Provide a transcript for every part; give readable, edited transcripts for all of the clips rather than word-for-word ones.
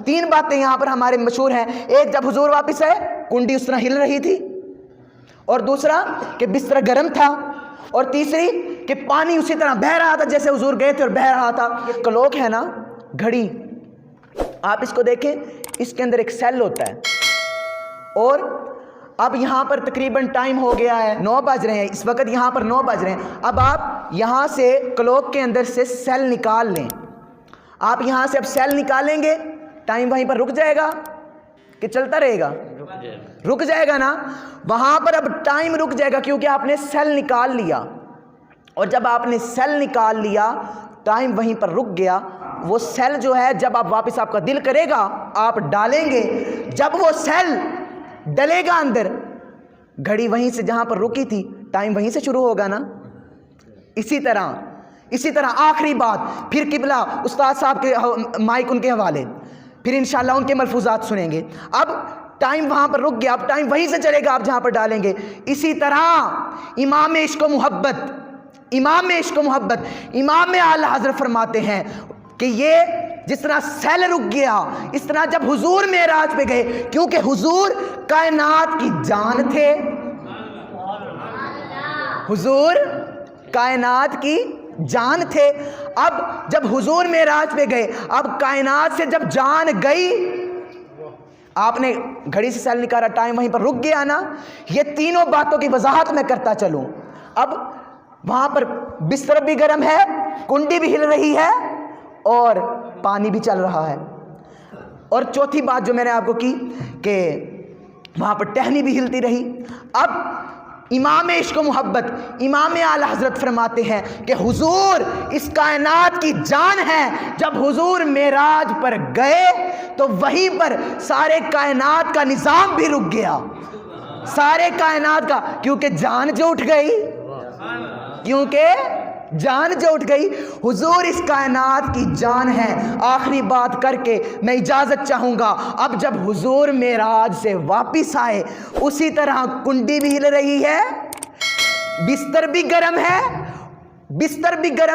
तीन बातें यहाँ पर हमारे मशहूर हैं। एक, जब हुजूर वापस आए कुंडी उस तरह हिल रही थी, और दूसरा कि बिस्तर गर्म था, और तीसरी कि पानी उसी तरह बह रहा था जैसे हुजूर गए थे और बह रहा था। ये क्लॉक है ना, घड़ी, आप इसको देखें, इसके अंदर एक सेल होता है, और अब यहाँ पर तकरीबन टाइम हो गया है 9 बज रहे हैं, इस वक्त यहाँ पर 9 बज रहे हैं। अब आप यहाँ से क्लॉक के अंदर से सेल निकाल लें, आप यहाँ से अब सेल निकालेंगे, टाइम वहीं पर रुक जाएगा कि चलता रहेगा? रुक जाएगा ना, वहाँ पर अब टाइम रुक जाएगा क्योंकि आपने सेल निकाल लिया, और जब आपने सेल निकाल लिया टाइम वहीं पर रुक गया। वो सेल जो है जब आप वापस आपका दिल करेगा आप डालेंगे, जब वो सेल डलेगा अंदर, घड़ी वहीं से जहां पर रुकी थी टाइम वहीं से शुरू होगा ना। इसी तरह आखिरी बात, फिर किबला उस्ताद साहब के माइक उनके हवाले, फिर इंशाल्लाह उनके मलफूजात सुनेंगे। अब टाइम वहां पर रुक गया, अब टाइम वहीं से चलेगा आप जहां पर डालेंगे। इसी तरह इमाम इश्क व मोहब्बत इमाम आला हज़रत फरमाते हैं कि ये जिस तरह सेल रुक गया, इस तरह जब हुजूर मेराज पे गए, क्योंकि हुजूर कायनात की जान थे, हुजूर कायनात की जान थे। अब जब हुजूर मेराज पे गए, अब कायनात से जब जान गई, आपने घड़ी से सेल निकाला, टाइम वहीं पर रुक गया ना। ये तीनों बातों की वजाहत मैं करता चलूं। अब वहां पर बिस्तर भी गर्म है, कुंडी भी हिल रही है, और पानी भी चल रहा है, और चौथी बात जो मैंने आपको की कि वहां पर टहनी भी हिलती रही। अब इमाम इश्क व मोहब्बत इमाम आला हज़रत फरमाते हैं कि हुजूर इस कायनात की जान है। जब हुजूर मेराज पर गए तो वहीं पर सारे कायनात का निज़ाम भी रुक गया, सारे कायनात का, क्योंकि जान जो उठ गई, हुजूर इस कायनात की जान है। आखिरी बात करके मैं इजाज़त चाहूँगा। अब जब हुजूर मेराज से वापस आए, उसी तरह कुंडी भी हिल रही है, बिस्तर भी गर्म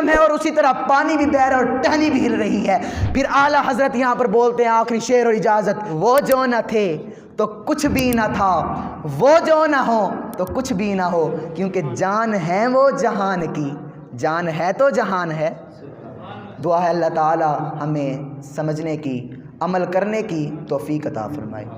है, और उसी तरह पानी भी बह रहा है और टहनी भी हिल रही है। फिर आला हज़रत यहाँ पर बोलते हैं आखिरी शेर और इजाज़त, वो जो न थे तो कुछ भी ना था, वो जो ना हो तो कुछ भी ना हो, क्योंकि जान है वो जहान की, जान है तो जहान है। दुआ है अल्लाह ताला हमें समझने की, अमल करने की तौफीक अता फरमाए।